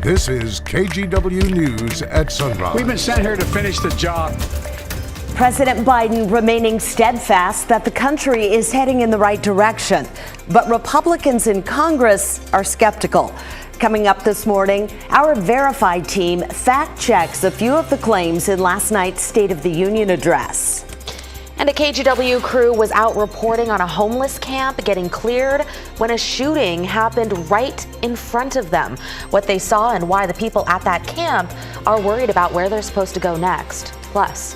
This is KGW News at Sunrise. We've been sent here to finish the job. President Biden remaining steadfast that the country is heading in the right direction. But Republicans in Congress are skeptical. Coming up this morning, our verified team fact checks a few of the claims in last night's State of the Union address. And a KGW crew was out reporting on a homeless camp getting cleared when a shooting happened right in front of them. What they saw and why the people at that camp are worried about where they're supposed to go next. Plus,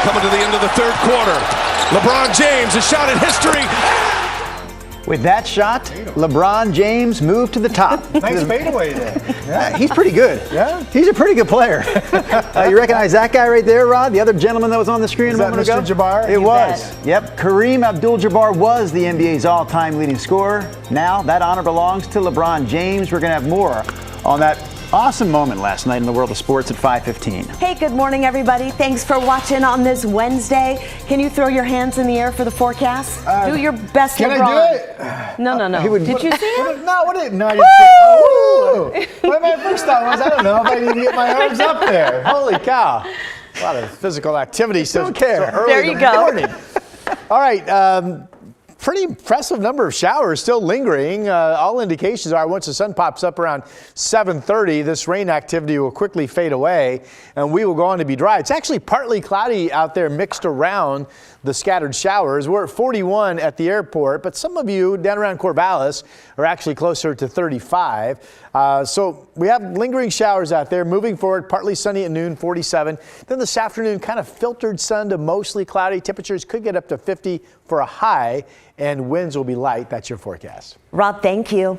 coming to the end of the third quarter, LeBron James, a shot at history. With that shot, LeBron James moved to the top. Nice fadeaway there. Yeah, he's pretty good. Yeah? He's a pretty good player. You recognize that guy right there, Rod? The other gentleman that was on the screen a moment ago? Mr. Jabbar? It was. Yep. Kareem Abdul-Jabbar was the NBA's all-time leading scorer. Now that honor belongs to LeBron James. We're going to have more on that awesome moment last night in the world of sports at 5:15. Hey, good morning, everybody. Thanks for watching on this Wednesday. Can you throw your hands in the air for the forecast? Do your best, Can LeBron. I do it? No. Did you see it? No, what did no, I didn't see it. Oh, woo! My first thought was, I don't know if I need to get my arms up there. Holy cow. A lot of physical activity. Don't care. So early There you in the go. morning. All right. Pretty impressive number of showers still lingering. All indications are once the sun pops up around 7:30, this rain activity will quickly fade away and we will go on to be dry. It's actually partly cloudy out there mixed around the scattered showers. We're at 41 at the airport, but some of you down around Corvallis are actually closer to 35. So we have lingering showers out there. Moving forward, partly sunny at noon, 47. Then this afternoon, kind of filtered sun to mostly cloudy. Temperatures could get up to 50 for a high, and winds will be light. That's your forecast. Rod, thank you.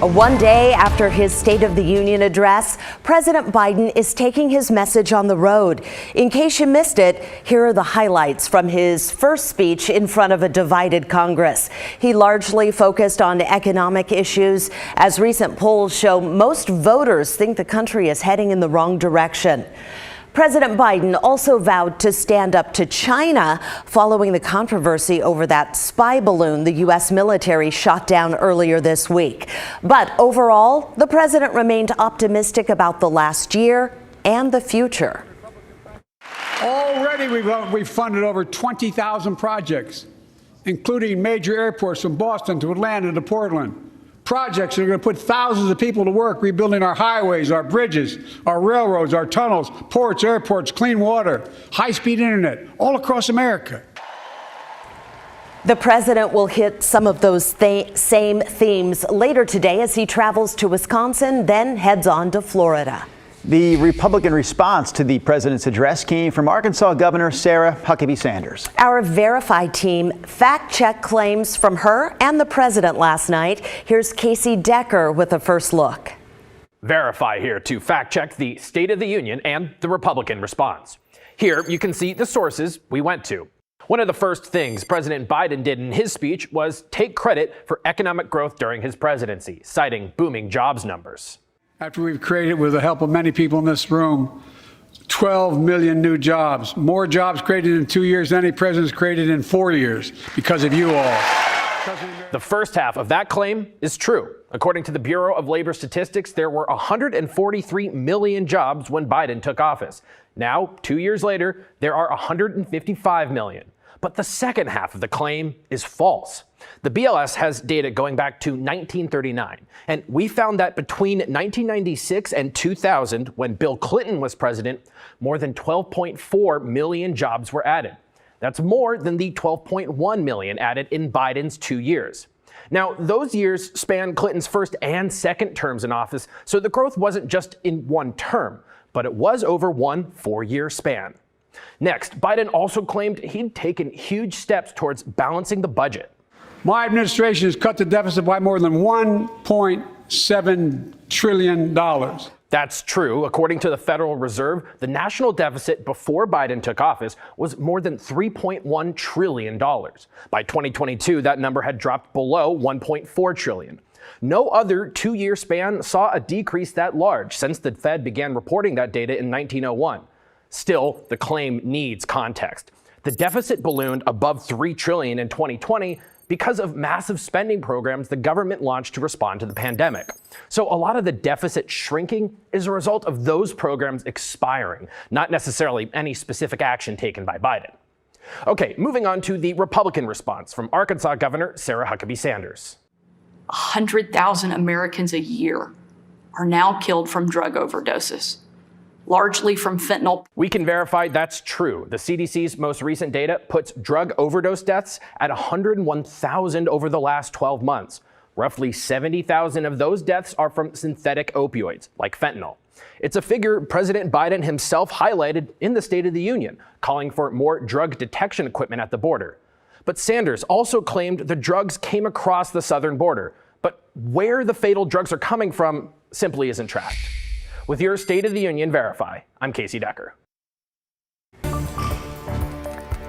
One day after his State of the Union address, President Biden is taking his message on the road. In case you missed it, here are the highlights from his first speech in front of a divided Congress. He largely focused on economic issues, as recent polls show most voters think the country is heading in the wrong direction. President Biden also vowed to stand up to China following the controversy over that spy balloon the U.S. military shot down earlier this week. But overall, the president remained optimistic about the last year and the future. Already we've funded over 20,000 projects, including major airports from Boston to Atlanta to Portland. Projects that are going to put thousands of people to work rebuilding our highways, our bridges, our railroads, our tunnels, ports, airports, clean water, high-speed internet, all across America. The president will hit some of those same themes later today as he travels to Wisconsin, then heads on to Florida. The Republican response to the president's address came from Arkansas Governor Sarah Huckabee Sanders. Our verified team fact-checked claims from her and the president last night. Here's Casey Decker with a first look. Verify here to fact-check the State of the Union and the Republican response. Here you can see the sources we went to. One of the first things President Biden did in his speech was take credit for economic growth during his presidency, citing booming jobs numbers. After we've created, with the help of many people in this room, 12 million new jobs, more jobs created in 2 years than any president's created in 4 years because of you all. The first half of that claim is true. According to the Bureau of Labor Statistics, there were 143 million jobs when Biden took office. Now, 2 years later, there are 155 million. But the second half of the claim is false. The BLS has data going back to 1939, and we found that between 1996 and 2000, when Bill Clinton was president, more than 12.4 million jobs were added. That's more than the 12.1 million added in Biden's 2 years. Now, those years span Clinton's first and second terms in office, so the growth wasn't just in one term, but it was over one 4-year span. Next, Biden also claimed he'd taken huge steps towards balancing the budget. My administration has cut the deficit by more than $1.7 trillion. That's true. According to the Federal Reserve, the national deficit before Biden took office was more than $3.1 trillion. By 2022, that number had dropped below $1.4 trillion. No other 2-year span saw a decrease that large since the Fed began reporting that data in 1901. Still, the claim needs context. The deficit ballooned above $3 trillion in 2020 because of massive spending programs the government launched to respond to the pandemic. So a lot of the deficit shrinking is a result of those programs expiring, not necessarily any specific action taken by Biden. Okay, moving on to the Republican response from Arkansas Governor Sarah Huckabee Sanders. 100,000 Americans a year are now killed from drug overdoses, largely from fentanyl. We can verify that's true. The CDC's most recent data puts drug overdose deaths at 101,000 over the last 12 months. Roughly 70,000 of those deaths are from synthetic opioids, like fentanyl. It's a figure President Biden himself highlighted in the State of the Union, calling for more drug detection equipment at the border. But Sanders also claimed the drugs came across the southern border. But where the fatal drugs are coming from simply isn't tracked. With your State of the Union Verify, I'm Casey Decker.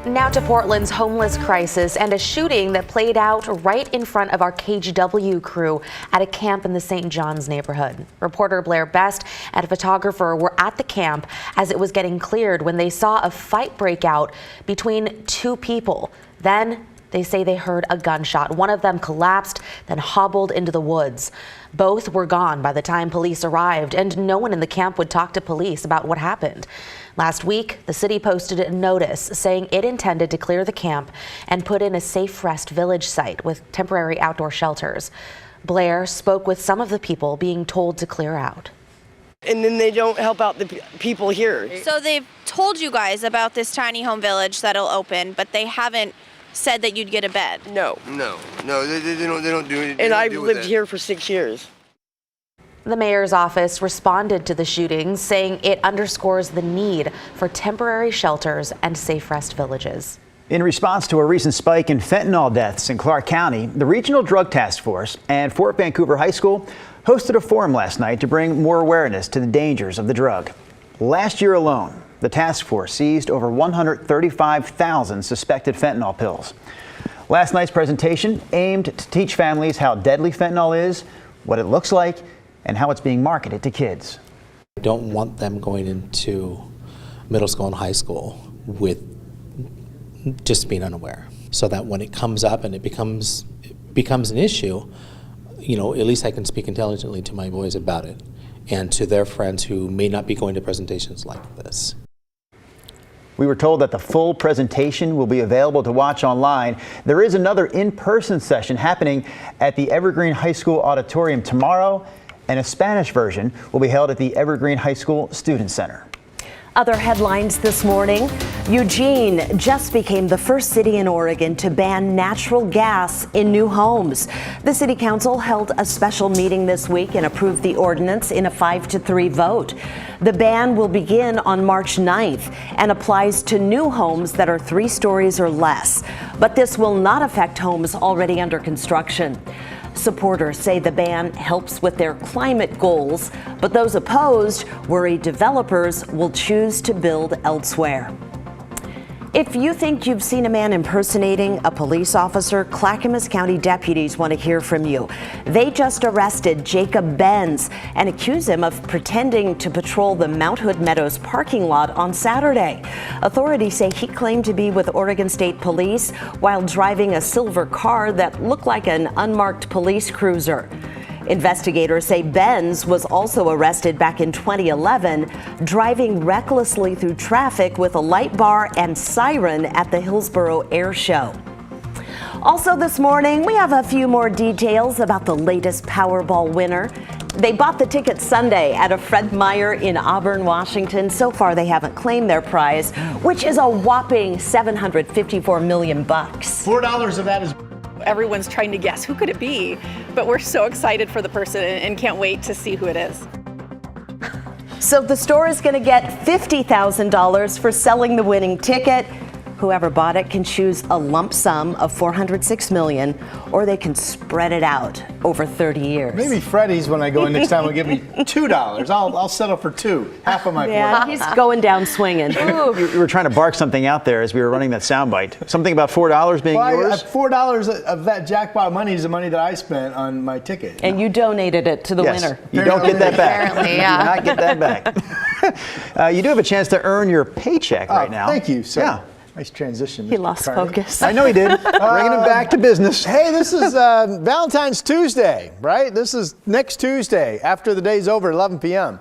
Now to Portland's homeless crisis and a shooting that played out right in front of our KGW crew at a camp in the St. John's neighborhood. Reporter Blair Best and a photographer were at the camp as it was getting cleared when they saw a fight break out between two people. Then they say they heard a gunshot. One of them collapsed, then hobbled into the woods. Both were gone by the time police arrived, and no one in the camp would talk to police about what happened. Last week, the city posted a notice saying it intended to clear the camp and put in a safe rest village site with temporary outdoor shelters. Blair spoke with some of the people being told to clear out. And then they don't help out the people here. So they've told you guys about this tiny home village that'll open, but they haven't said that you'd get a bed. No, they don't do it. And I've lived here for 6 years. The mayor's office responded to the shootings, saying it underscores the need for temporary shelters and safe rest villages. In response to a recent spike in fentanyl deaths in Clark County, the Regional Drug Task Force and Fort Vancouver High School hosted a forum last night to bring more awareness to the dangers of the drug. Last year alone, the task force seized over 135,000 suspected fentanyl pills. Last night's presentation aimed to teach families how deadly fentanyl is, what it looks like, and how it's being marketed to kids. I don't want them going into middle school and high school with just being unaware, so that when it comes up and it becomes an issue, at least I can speak intelligently to my boys about it and to their friends who may not be going to presentations like this. We were told that the full presentation will be available to watch online. There is another in-person session happening at the Evergreen High School auditorium tomorrow, and a Spanish version will be held at the Evergreen High School Student Center. Other headlines this morning. Eugene just became the first city in Oregon to ban natural gas in new homes. The city council held a special meeting this week and approved the ordinance in a 5-3 vote. The ban will begin on March 9th and applies to new homes that are 3 stories or less. But this will not affect homes already under construction. Supporters say the ban helps with their climate goals, but those opposed worry developers will choose to build elsewhere. If you think you've seen a man impersonating a police officer, Clackamas County deputies want to hear from you. They just arrested Jacob Benz and accuse him of pretending to patrol the Mount Hood Meadows parking lot on Saturday. Authorities say he claimed to be with Oregon State Police while driving a silver car that looked like an unmarked police cruiser. Investigators say Benz was also arrested back in 2011, driving recklessly through traffic with a light bar and siren at the Hillsborough Air Show. Also this morning, we have a few more details about the latest Powerball winner. They bought the ticket Sunday at a Fred Meyer in Auburn, Washington. So far, they haven't claimed their prize, which is a whopping $754 million. $4 of that is... Everyone's trying to guess who could it be, but we're so excited for the person and can't wait to see who it is. So the store is going to get $50,000 for selling the winning ticket. Whoever bought it can choose a lump sum of $406 million, or they can spread it out over 30 years. Maybe Freddie's, when I go in next time, will give me $2. I'll settle for $2, half of my $4. Yeah, he's going down swinging. You were trying to bark something out there as we were running that soundbite. Something about $4 being yours? $4 of that jackpot money is the money that I spent on my ticket. And you donated it to the winner. You don't get that back. Apparently, yeah. You do not get that back. You do have a chance to earn your paycheck right now. Thank you, sir. Yeah. Nice transition. He Mr. lost Carney. focus. I know he did. Bringing him back to business. Hey, this is Valentine's Tuesday, right? This is next Tuesday after the day's over at 11 p.m.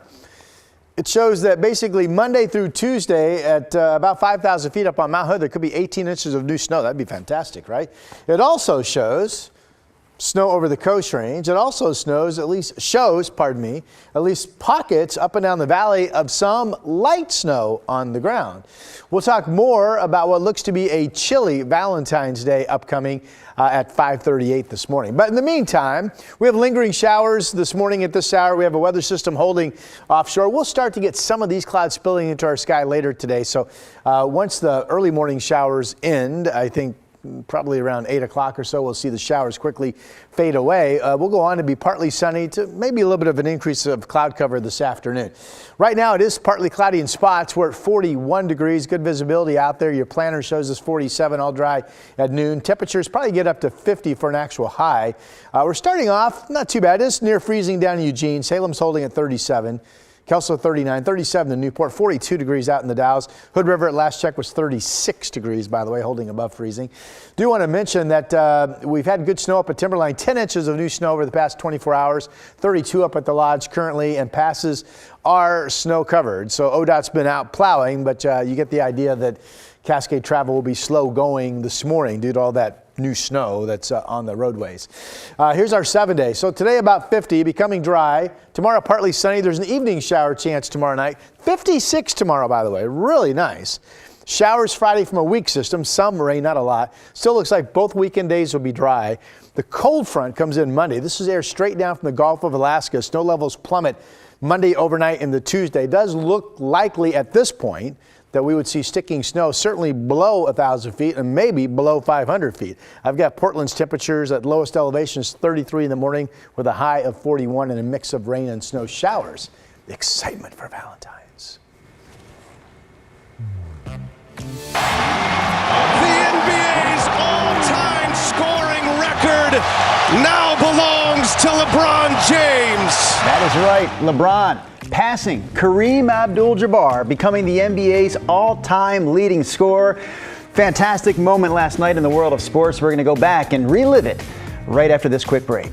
It shows that basically Monday through Tuesday at about 5,000 feet up on Mount Hood, there could be 18 inches of new snow. That'd be fantastic, right? It also shows snow over the Coast Range. It also shows at least pockets up and down the valley of some light snow on the ground. We'll talk more about what looks to be a chilly Valentine's Day upcoming at 5:38 this morning. But in the meantime, we have lingering showers this morning at this hour. We have a weather system holding offshore. We'll start to get some of these clouds spilling into our sky later today. So once the early morning showers end, I think probably around 8 o'clock or so, we'll see the showers quickly fade away. We'll go on to be partly sunny to maybe a little bit of an increase of cloud cover this afternoon. Right now, it is partly cloudy in spots. We're at 41 degrees. Good visibility out there. Your planner shows us 47, all dry at noon. Temperatures probably get up to 50 for an actual high. We're starting off not too bad. It's near freezing down in Eugene. Salem's holding at 37. Kelso 39, 37 in Newport, 42 degrees out in the Dalles. Hood River at last check was 36 degrees, by the way, holding above freezing. Do want to mention that we've had good snow up at Timberline, 10 inches of new snow over the past 24 hours, 32 up at the lodge currently, and passes are snow covered. So ODOT's been out plowing, but you get the idea that Cascade travel will be slow going this morning due to all that new snow that's on the roadways. Here's our 7-day. So today about 50, becoming dry. Tomorrow partly sunny. There's an evening shower chance tomorrow night. 56 tomorrow, by the way. Really nice. Showers Friday from a weak system. Some rain, not a lot. Still looks like both weekend days will be dry. The cold front comes in Monday. This is air straight down from the Gulf of Alaska. Snow levels plummet Monday overnight into Tuesday. It does look likely at this point that we would see sticking snow certainly below 1,000 feet and maybe below 500 feet. I've got Portland's temperatures at lowest elevations 33 in the morning with a high of 41 and a mix of rain and snow showers. Excitement for Valentine's. The NBA's all-time scoring record now belongs to LeBron James. That is right, LeBron passing Kareem Abdul-Jabbar, becoming the NBA's all-time leading scorer. Fantastic moment last night in the world of sports. We're going to go back and relive it right after this quick break.